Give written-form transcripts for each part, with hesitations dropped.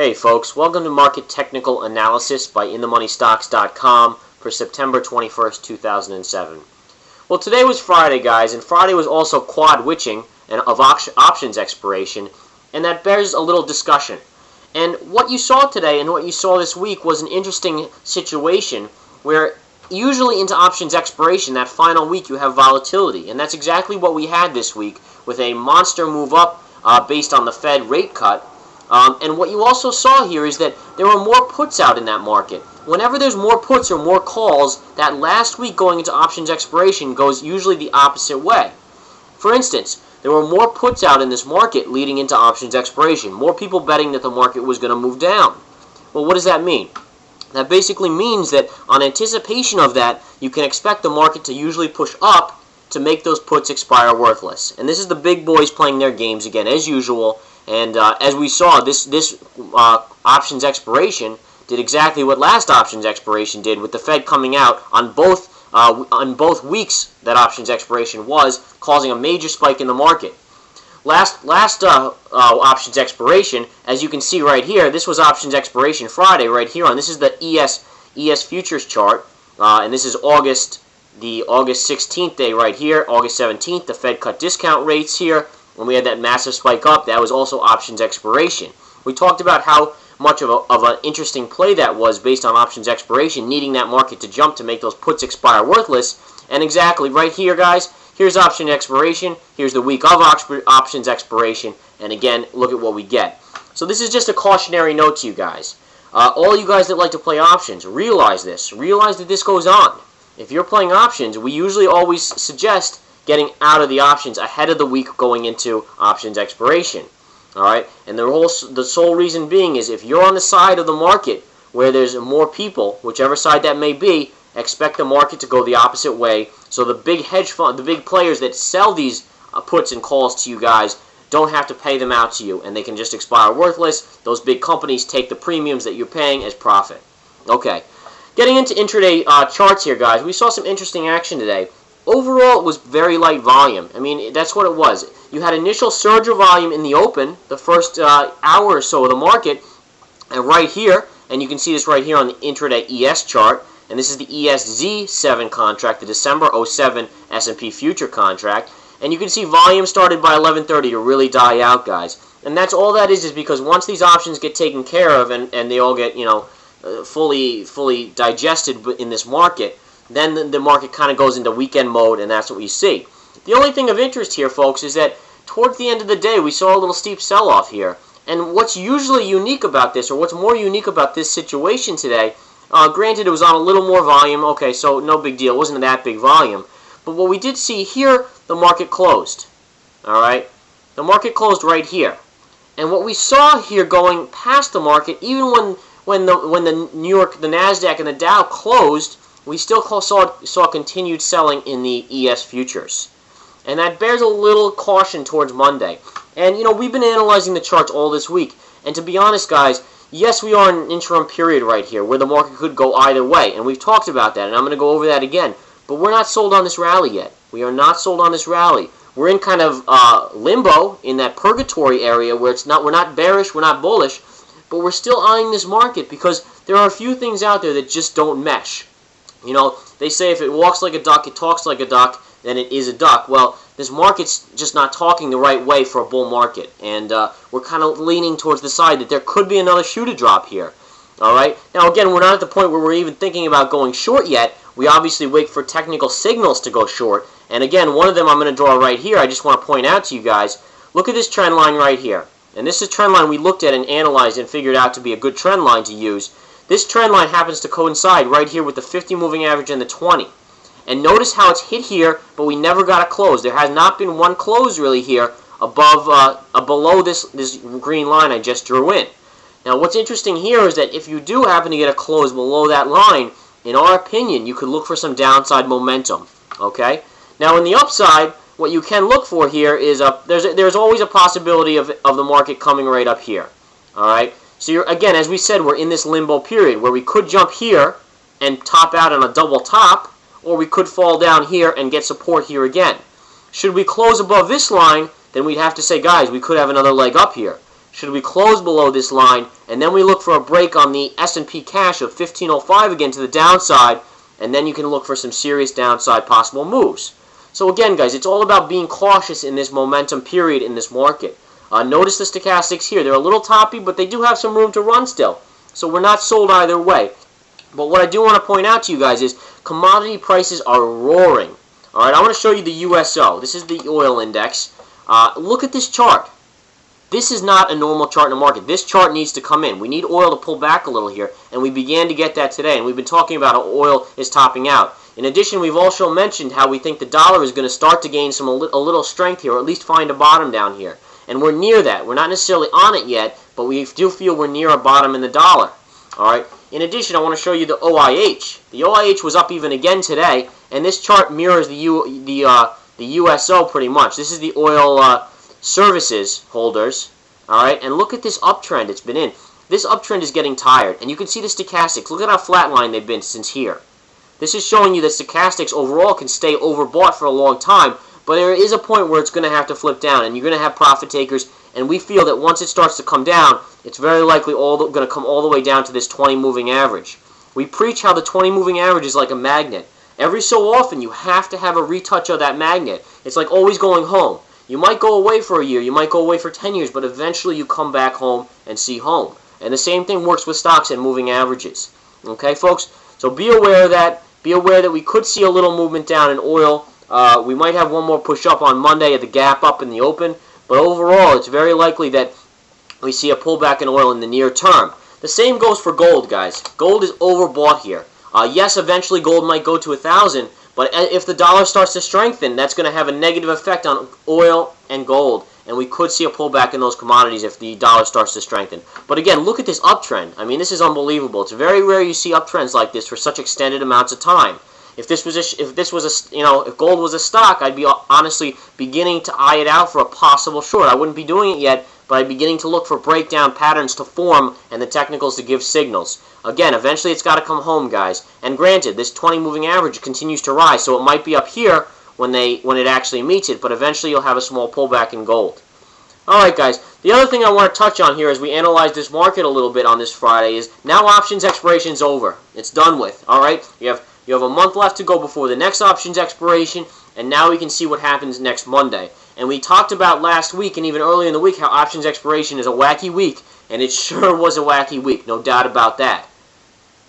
Hey folks, welcome to Market Technical Analysis by InTheMoneyStocks.com for September 21st, 2007. Well, today was Friday, guys, and Friday was also quad witching of options expiration, and that bears a little discussion. And what you saw today and what you saw this week was an interesting situation where usually into options expiration, that final week, you have volatility, and that's exactly what we had this week with a monster move up based on the Fed rate cut. And what you also saw here is that there were more puts out in that market. Whenever there's more puts or more calls, that last week going into options expiration goes usually the opposite way. For instance, there were more puts out in this market leading into options expiration. More people betting that the market was going to move down. Well, what does that mean? That basically means that on anticipation of that, you can expect the market to usually push up to make those puts expire worthless. And this is the big boys playing their games again, as usual. And as we saw, this options expiration did exactly what last options expiration did, with the Fed coming out on both weeks that options expiration was, causing a major spike in the market. Last options expiration, as you can see right here, this was options expiration Friday right here on. This is the ES futures chart, and this is the August 16th day right here, August 17th. The Fed cut discount rates here. When we had that massive spike up, that was also options expiration. We talked about how much of an interesting play that was based on options expiration, needing that market to jump to make those puts expire worthless. And exactly right here, guys, here's option expiration, here's the week of options expiration, and again, look at what we get. So this is just a cautionary note to you guys. All you guys that like to play options, realize this. Realize that this goes on. If you're playing options, we usually always suggest getting out of the options ahead of the week going into options expiration. All right, and the sole reason being is if you're on the side of the market where there's more people, whichever side that may be, expect the market to go the opposite way. So the big hedge fund, the big players that sell these puts and calls to you guys don't have to pay them out to you, and they can just expire worthless. Those big companies take the premiums that you're paying as profit. Okay, getting into intraday charts here, guys. We saw some interesting action today. Overall, it was very light volume. I mean, that's what it was. You had initial surge of volume in the open, the first hour or so of the market, and right here, and you can see this right here on the intraday ES chart, and this is the ESZ7 contract, the December 07 S&P future contract, and you can see volume started by 11:30 to really die out, guys. And that's all that is because once these options get taken care of and they all get, fully digested in this market, then the market kind of goes into weekend mode, and that's what we see. The only thing of interest here, folks, is that towards the end of the day, we saw a little steep sell-off here. And what's usually unique about this, or what's more unique about this situation today, granted it was on a little more volume, okay, so no big deal, it wasn't that big volume. But what we did see here, the market closed. All right? The market closed right here. And what we saw here going past the market, even when the New York, the NASDAQ and the Dow closed, we still saw continued selling in the ES futures. And that bears a little caution towards Monday. And, we've been analyzing the charts all this week. And to be honest, guys, yes, we are in an interim period right here where the market could go either way. And we've talked about that, and I'm going to go over that again. But we're not sold on this rally yet. We are not sold on this rally. We're in kind of limbo, in that purgatory area where we're not bearish, we're not bullish, but we're still eyeing this market because there are a few things out there that just don't mesh. They say if it walks like a duck, it talks like a duck, then it is a duck. Well, this market's just not talking the right way for a bull market. And we're kind of leaning towards the side that there could be another shoe to drop here. All right? Now, again, we're not at the point where we're even thinking about going short yet. We obviously wait for technical signals to go short. And again, one of them I'm going to draw right here. I just want to point out to you guys, look at this trend line right here. And this is a trend line we looked at and analyzed and figured out to be a good trend line to use. This trend line happens to coincide right here with the 50 moving average and the 20. And notice how it's hit here, but we never got a close. There has not been one close really here below this green line I just drew in. Now what's interesting here is that if you do happen to get a close below that line, in our opinion, you could look for some downside momentum. Okay? Now on the upside, what you can look for here is there's always a possibility of the market coming right up here. All right? So again, as we said, we're in this limbo period where we could jump here and top out on a double top, or we could fall down here and get support here again. Should we close above this line, then we'd have to say, guys, we could have another leg up here. Should we close below this line, and then we look for a break on the S&P cash of 1505 again to the downside, and then you can look for some serious downside possible moves. So again, guys, it's all about being cautious in this momentum period in this market. Notice the stochastics here. They're a little toppy, but they do have some room to run still. So we're not sold either way. But what I do want to point out to you guys is commodity prices are roaring. All right, I want to show you the USO. This is the oil index. Look at this chart. This is not a normal chart in the market. This chart needs to come in. We need oil to pull back a little here, and we began to get that today. And we've been talking about how oil is topping out. In addition, we've also mentioned how we think the dollar is going to start to gain a little strength here, or at least find a bottom down here. And we're near that. We're not necessarily on it yet, but we do feel we're near a bottom in the dollar. All right. In addition, I want to show you the OIH. The OIH was up even again today, and this chart mirrors the USO pretty much. This is the oil services holders. All right, and look at this uptrend it's been in. This uptrend is getting tired, and you can see the stochastics. Look at how flatline they've been since here. This is showing you that stochastics overall can stay overbought for a long time, but there is a point where it's going to have to flip down, and you're going to have profit takers, and we feel that once it starts to come down, it's very likely going to come all the way down to this 20 moving average. We preach how the 20 moving average is like a magnet. Every so often, you have to have a retouch of that magnet. It's like always going home. You might go away for a year, you might go away for 10 years, but eventually you come back home and see home. And the same thing works with stocks and moving averages. Okay, folks? So be aware of that. Be aware that we could see a little movement down in oil. We might have one more push up on Monday at the gap up in the open. But overall, it's very likely that we see a pullback in oil in the near term. The same goes for gold, guys. Gold is overbought here. Yes, eventually gold might go to 1,000, but if the dollar starts to strengthen, that's going to have a negative effect on oil and gold, and we could see a pullback in those commodities if the dollar starts to strengthen. But again, look at this uptrend. I mean, this is unbelievable. It's very rare you see uptrends like this for such extended amounts of time. If gold was a stock, I'd be honestly beginning to eye it out for a possible short. I wouldn't be doing it yet, but I'm beginning to look for breakdown patterns to form and the technicals to give signals. Again, eventually it's got to come home, guys. And granted, this 20 moving average continues to rise, so it might be up here when it actually meets it, but eventually you'll have a small pullback in gold. Alright, guys, the other thing I want to touch on here as we analyze this market a little bit on this Friday is now options expiration is over. It's done with. Alright, you have a month left to go before the next options expiration, and now we can see what happens next Monday. And we talked about last week and even earlier in the week how options expiration is a wacky week, and it sure was a wacky week, no doubt about that.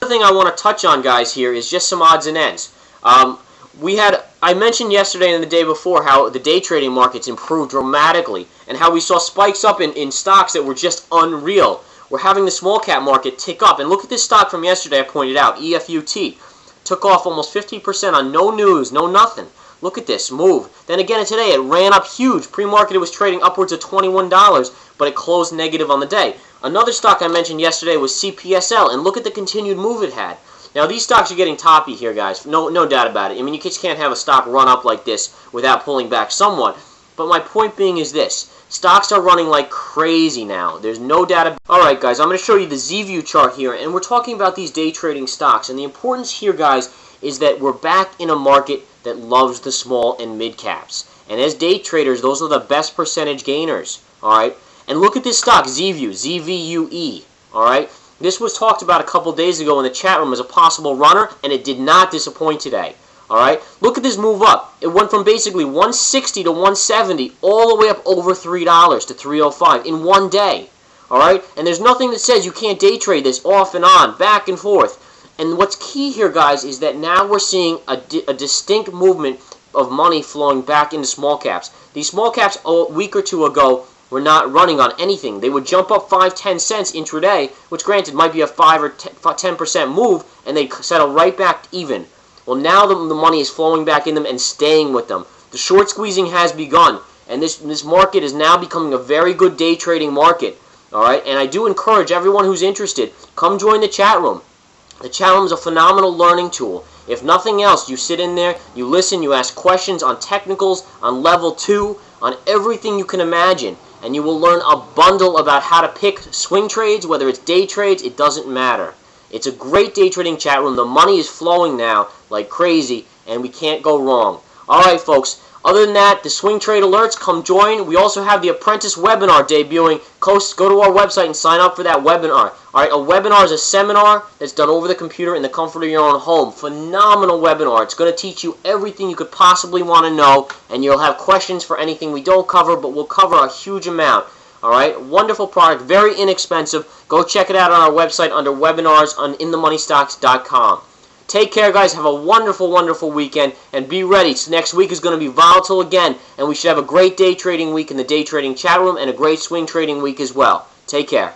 The other thing I want to touch on, guys, here is just some odds and ends. I mentioned yesterday and the day before how the day trading markets improved dramatically and how we saw spikes up in stocks that were just unreal. We're having the small cap market tick up. And look at this stock from yesterday I pointed out, EFUT. Took off almost 50% on no news, no nothing. Look at this move. Then again today, it ran up huge. Pre-market it was trading upwards of $21, but it closed negative on the day. Another stock I mentioned yesterday was CPSL, and look at the continued move it had. Now, these stocks are getting toppy here, guys. No doubt about it. I mean, you just can't have a stock run up like this without pulling back somewhat. But my point being is this. Stocks are running like crazy now. There's no doubt about it. Alright, guys, I'm going to show you the Z-View chart here, and we're talking about these day trading stocks. And the importance here, guys, is that we're back in a market that loves the small and mid caps. And as day traders, those are the best percentage gainers. Alright? And look at this stock, Z-View, Z-V-U-E. Alright? This was talked about a couple days ago in the chat room as a possible runner, and it did not disappoint today. Alright? Look at this move up. It went from basically 160 to 170 all the way up over $3 to 305 in one day. Alright? And there's nothing that says you can't day trade this off and on, back and forth. And what's key here, guys, is that now we're seeing a distinct movement of money flowing back into small caps. These small caps a week or two ago were not running on anything. They would jump up 5-10 cents intraday, which granted might be a 5 or 10% move, and they settle right back even. Well, now the money is flowing back in them and staying with them. The short squeezing has begun, and this market is now becoming a very good day trading market. All right, and I do encourage everyone who's interested, come join the chat room. The chat room is a phenomenal learning tool. If nothing else, you sit in there, you listen, you ask questions on technicals, on level 2, on everything you can imagine, and you will learn a bundle about how to pick swing trades, whether it's day trades, it doesn't matter. It's a great day trading chat room. The money is flowing now like crazy, and we can't go wrong. All right, folks. Other than that, the swing trade alerts, come join. We also have the Apprentice Webinar debuting. Go to our website and sign up for that webinar. Alright, a webinar is a seminar that's done over the computer in the comfort of your own home. Phenomenal webinar. It's going to teach you everything you could possibly want to know, and you'll have questions for anything we don't cover, but we'll cover a huge amount. Alright, wonderful product, very inexpensive. Go check it out on our website under webinars on inthemoneystocks.com. Take care, guys. Have a wonderful, wonderful weekend, and be ready. So next week is going to be volatile again, and we should have a great day trading week in the day trading chat room and a great swing trading week as well. Take care.